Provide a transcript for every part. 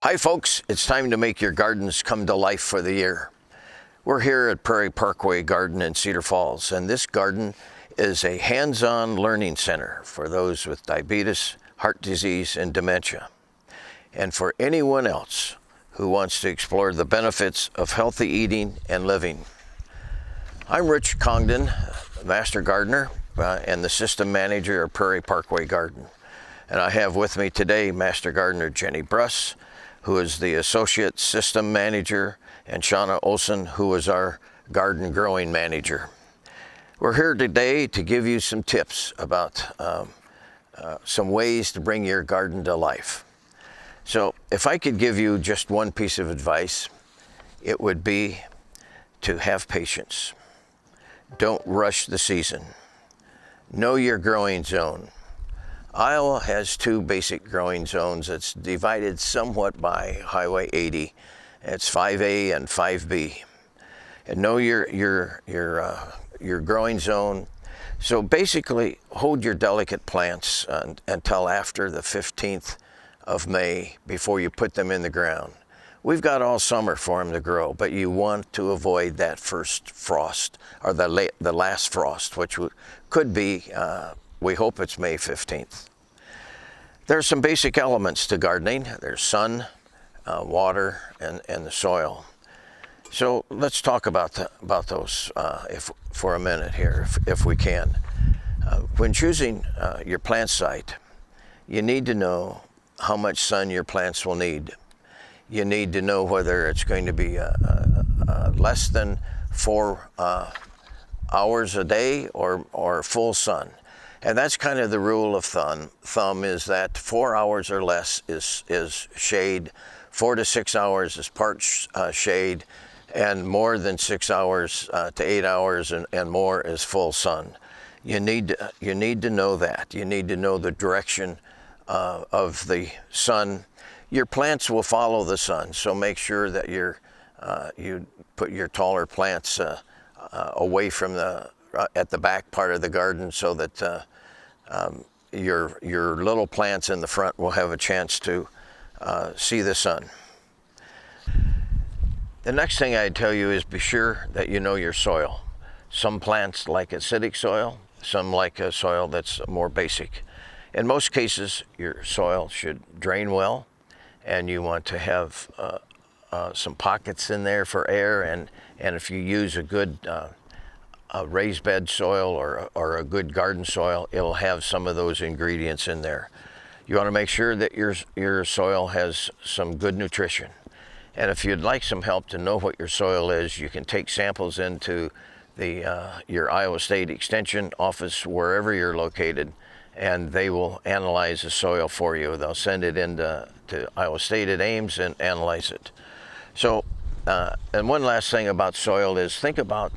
Hi folks, it's time to make your gardens come to life for the year. We're here at Prairie Parkway Garden in Cedar Falls, and this garden is a hands-on learning center for those with diabetes, heart disease, and dementia, and for anyone else who wants to explore the benefits of healthy eating and living. I'm Rich Congdon, Master Gardener and the System Manager of Prairie Parkway Garden. And I have with me today Master Gardener Jenny Bruss, who is the Associate System Manager, and Shauna Olson, who is our Garden Growing Manager. We're here today to give you some tips about some ways to bring your garden to life. So if I could give you just one piece of advice, it would be to have patience. Don't rush the season. Know your growing zone. Iowa has two basic growing zones. It's divided somewhat by Highway 80. It's 5A and 5B. And know your growing zone. So basically, hold your delicate plants until after the 15th of May before you put them in the ground. We've got all summer for them to grow, but you want to avoid that first frost, or the last frost, which could be, we hope it's May 15th. There are some basic elements to gardening. There's sun, water, and the soil. So let's talk about those for a minute here, if we can. When choosing your plant site, you need to know how much sun your plants will need. You need to know whether it's going to be less than 4 hours a day or full sun. And that's kind of the rule of thumb is that 4 hours or less is shade, 4 to 6 hours is part shade, and more than 6 hours to 8 hours and more is full sun. You need to know that. You need to know the direction of the sun. Your plants will follow the sun, so make sure that you put your taller plants away from at the back part of the garden, so that your little plants in the front will have a chance to see the sun. The next thing I'd tell you is be sure that you know your soil. Some plants like acidic soil, some like a soil that's more basic. In most cases, your soil should drain well, and you want to have some pockets in there for air, and if you use a good raised bed soil or a good garden soil, it'll have some of those ingredients in there. You want to make sure that your soil has some good nutrition. And if you'd like some help to know what your soil is, you can take samples into your Iowa State Extension office, wherever you're located, and they will analyze the soil for you. They'll send it into Iowa State at Ames and analyze it. So, and one last thing about soil is think about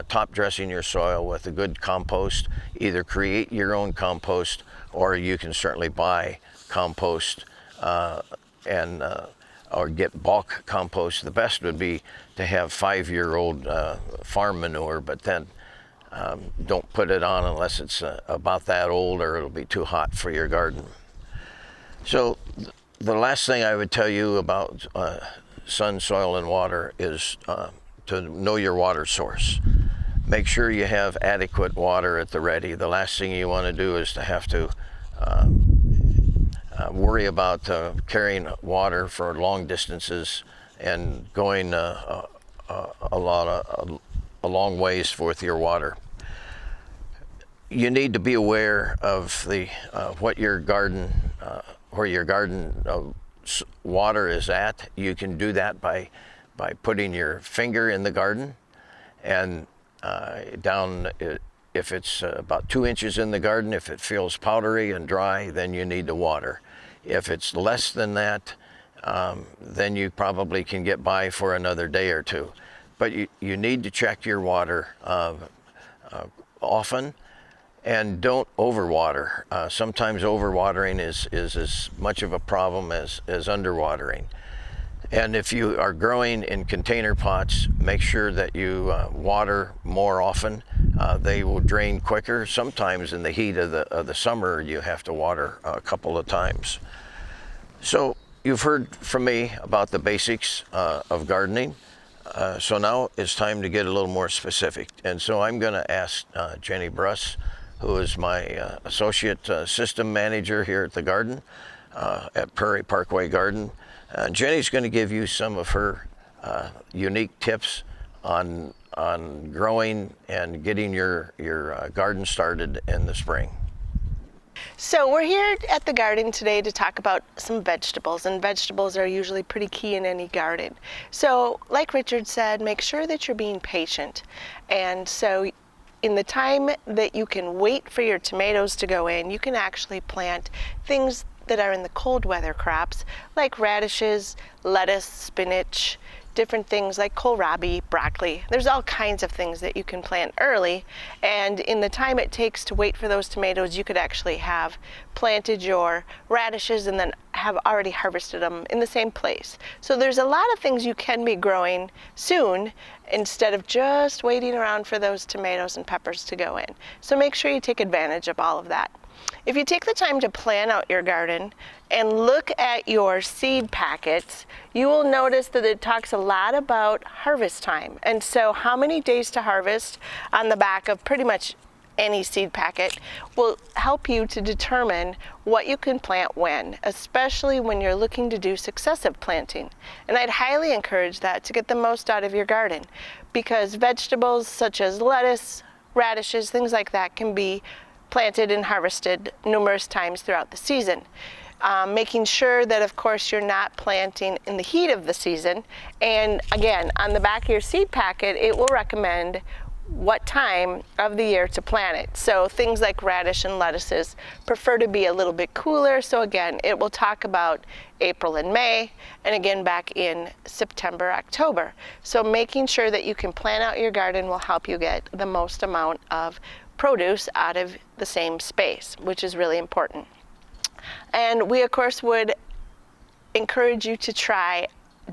top dressing your soil with a good compost. Either create your own compost, or you can certainly buy compost or get bulk compost. The best would be to have 5-year-old farm manure, but then don't put it on unless it's about that old, or it'll be too hot for your garden. So the last thing I would tell you about sun, soil, and water is to know your water source. Make sure you have adequate water at the ready. The last thing you want to do is to have to worry about carrying water for long distances and going a long ways with your water. You need to be aware of where your garden water is at. You can do that by putting your finger in the garden, and down, if it's about 2 inches in the garden, if it feels powdery and dry, then you need to water. If it's less than that, then you probably can get by for another day or two. But you need to check your water often, and don't overwater. Sometimes overwatering is as much of a problem as underwatering. And if you are growing in container pots, make sure that you water more often. They will drain quicker. Sometimes in the heat of the summer, you have to water a couple of times. So you've heard from me about the basics of gardening. So now it's time to get a little more specific. And so I'm going to ask Jenny Bruss, who is my associate system manager here at the garden, at Prairie Parkway Garden. Jenny's going to give you some of her unique tips on growing and getting your garden started in the spring. So we're here at the garden today to talk about some vegetables, and vegetables are usually pretty key in any garden. So like Richard said, make sure that you're being patient. And so in the time that you can wait for your tomatoes to go in, you can actually plant things that are in the cold weather crops like radishes, lettuce, spinach, different things like kohlrabi, broccoli. There's all kinds of things that you can plant early, and in the time it takes to wait for those tomatoes, you could actually have planted your radishes and then have already harvested them in the same place. So there's a lot of things you can be growing soon instead of just waiting around for those tomatoes and peppers to go in. So make sure you take advantage of all of that. If you take the time to plan out your garden and look at your seed packets, you will notice that it talks a lot about harvest time. And so how many days to harvest on the back of pretty much any seed packet will help you to determine what you can plant when, especially when you're looking to do successive planting. And I'd highly encourage that to get the most out of your garden, because vegetables such as lettuce, radishes, things like that can be planted and harvested numerous times throughout the season. Making sure that, of course, you're not planting in the heat of the season. And again, on the back of your seed packet, it will recommend what time of the year to plant it. So things like radish and lettuces prefer to be a little bit cooler. So again, it will talk about April and May, and again back in September, October. So making sure that you can plan out your garden will help you get the most amount of produce out of the same space, which is really important. And we of course would encourage you to try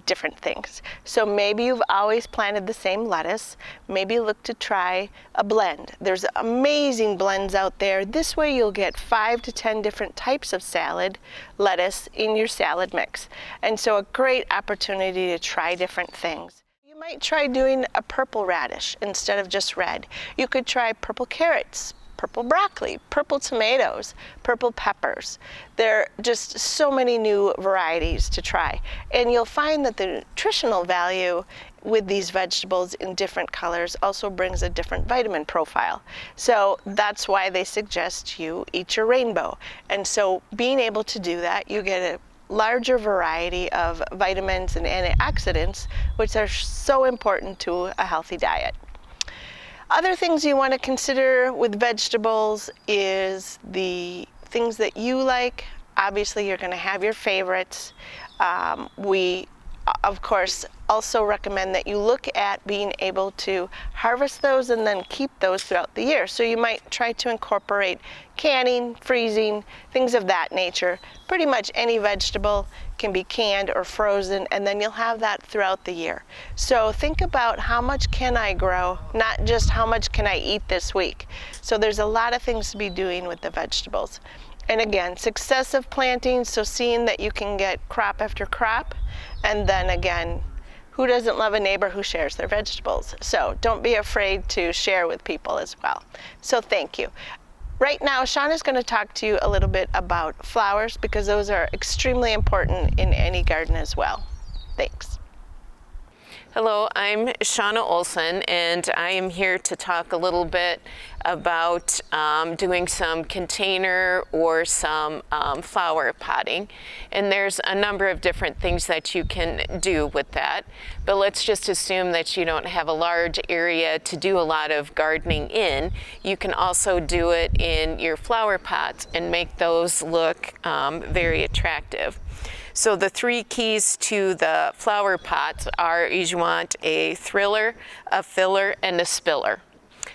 different things. So maybe you've always planted the same lettuce, maybe look to try a blend. There's amazing blends out there. This way you'll get 5 to 10 different types of salad lettuce in your salad mix. And so a great opportunity to try different things. You might try doing a purple radish instead of just red. You could try purple carrots, purple broccoli, purple tomatoes, purple peppers. There are just so many new varieties to try. And you'll find that the nutritional value with these vegetables in different colors also brings a different vitamin profile. So that's why they suggest you eat your rainbow. And so being able to do that, you get a larger variety of vitamins and antioxidants, which are so important to a healthy diet. Other things you want to consider with vegetables is the things that you like. Obviously, you're going to have your favorites. We, of course, also recommend that you look at being able to harvest those and then keep those throughout the year. So you might try to incorporate canning, freezing, things of that nature. Pretty much any vegetable can be canned or frozen, and then you'll have that throughout the year. So think about how much can I grow, not just how much can I eat this week. So there's a lot of things to be doing with the vegetables. And again, successive planting, so seeing that you can get crop after crop, and then again, who doesn't love a neighbor who shares their vegetables? So don't be afraid to share with people as well. So thank you. Right now, Sean is going to talk to you a little bit about flowers, because those are extremely important in any garden as well. Thanks. Hello, I'm Shauna Olson, and I am here to talk a little bit about doing some container or some flower potting. And there's a number of different things that you can do with that. But let's just assume that you don't have a large area to do a lot of gardening in. You can also do it in your flower pots and make those look very attractive. So the 3 keys to the flower pots are you want a thriller, a filler, and a spiller.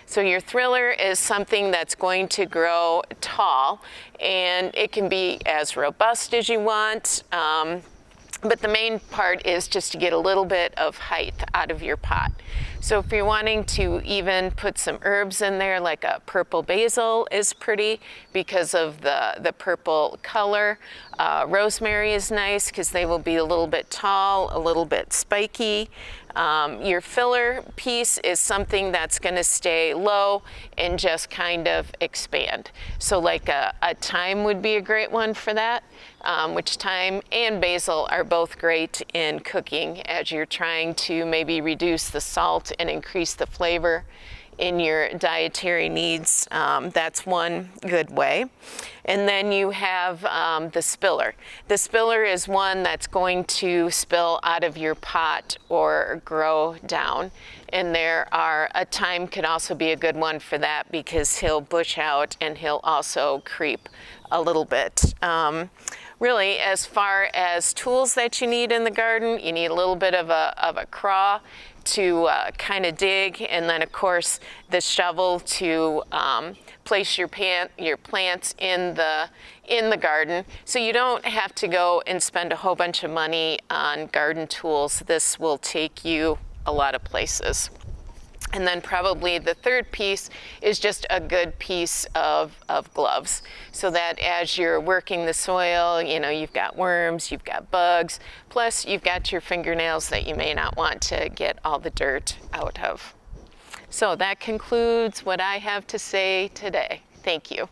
So your thriller is something that's going to grow tall, and it can be as robust as you want. But the main part is just to get a little bit of height out of your pot. So if you're wanting to even put some herbs in there, like a purple basil is pretty because of the purple color. Rosemary is nice because they will be a little bit tall, a little bit spiky. Your filler piece is something that's going to stay low and just kind of expand. So like a thyme would be a great one for that, which thyme and basil are both great in cooking as you're trying to maybe reduce the salt and increase the flavor in your dietary needs. That's one good way. And then you have the spiller. The spiller is one that's going to spill out of your pot or grow down. And a thyme could also be a good one for that because he'll bush out and he'll also creep a little bit. Really, as far as tools that you need in the garden, you need a little bit of a craw to kind of dig, and then of course the shovel to place your plants in the garden. So you don't have to go and spend a whole bunch of money on garden tools. This will take you a lot of places. And then probably the third piece is just a good piece of gloves, so that as you're working the soil, you know, you've got worms, you've got bugs, plus you've got your fingernails that you may not want to get all the dirt out of. So that concludes what I have to say today. Thank you.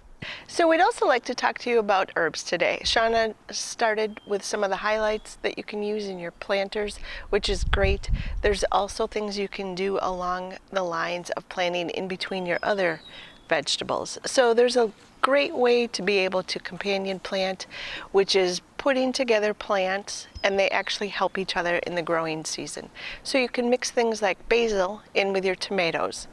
So we'd also like to talk to you about herbs today. Shauna started with some of the highlights that you can use in your planters, which is great. There's also things you can do along the lines of planting in between your other vegetables. So there's a great way to be able to companion plant, which is putting together plants, and they actually help each other in the growing season. So you can mix things like basil in with your tomatoes.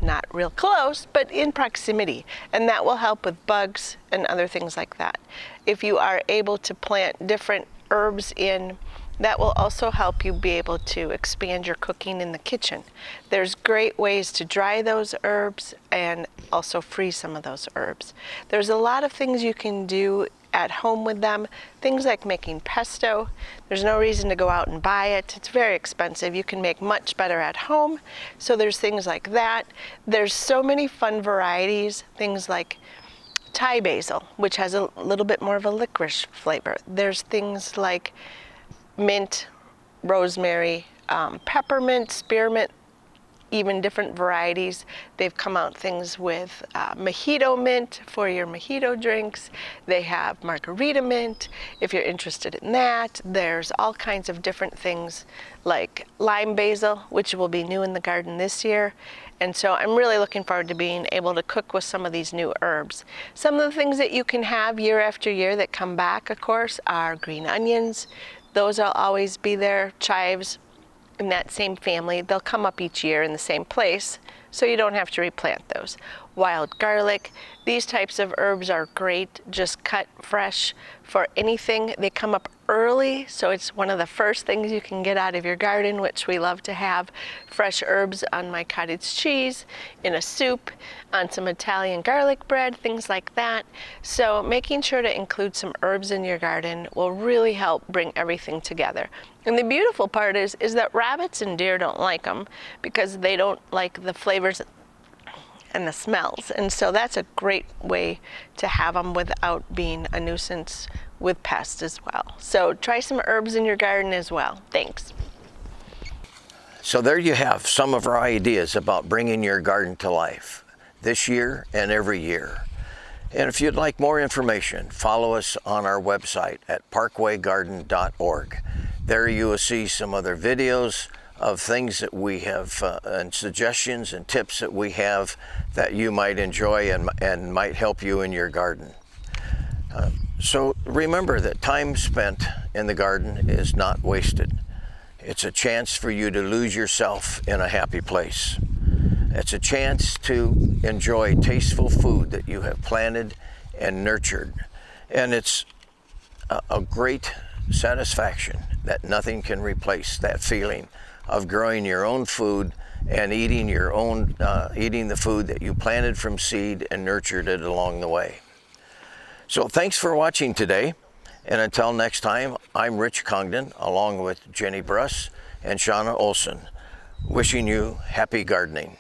Not real close, but in proximity, and that will help with bugs and other things like that. If you are able to plant different herbs in, that will also help you be able to expand your cooking in the kitchen. There's great ways to dry those herbs and also freeze some of those herbs. There's a lot of things you can do at home with them, things like making pesto. There's no reason to go out and buy it. It's very expensive. You can make much better at home. So there's things like that. There's so many fun varieties, things like Thai basil, which has a little bit more of a licorice flavor. There's things like mint, rosemary, peppermint, spearmint, even different varieties. They've come out things with mojito mint for your mojito drinks. They have margarita mint if you're interested in that. There's all kinds of different things like lime basil, which will be new in the garden this year. And so I'm really looking forward to being able to cook with some of these new herbs. Some of the things that you can have year after year that come back, of course, are green onions. Those will always be there. Chives, in that same family, they'll come up each year in the same place, so you don't have to replant those. Wild garlic, these types of herbs are great, just cut fresh for anything. They come up early, so it's one of the first things you can get out of your garden, which we love to have. Fresh herbs on my cottage cheese, in a soup, on some Italian garlic bread, things like that. So making sure to include some herbs in your garden will really help bring everything together. And the beautiful part is that rabbits and deer don't like them because they don't like the flavors and the smells. And so that's a great way to have them without being a nuisance with pests as well. So try some herbs in your garden as well. Thanks. So there you have some of our ideas about bringing your garden to life this year and every year. And if you'd like more information, follow us on our website at parkwaygarden.org. There you will see some other videos of things that we have and suggestions and tips that we have that you might enjoy and might help you in your garden. So remember that time spent in the garden is not wasted. It's a chance for you to lose yourself in a happy place. It's a chance to enjoy tasteful food that you have planted and nurtured. And it's a great satisfaction that nothing can replace that feeling of growing your own food and eating your own, eating the food that you planted from seed and nurtured it along the way. So thanks for watching today. And until next time, I'm Rich Congdon, along with Jenny Bruss and Shauna Olson, wishing you happy gardening.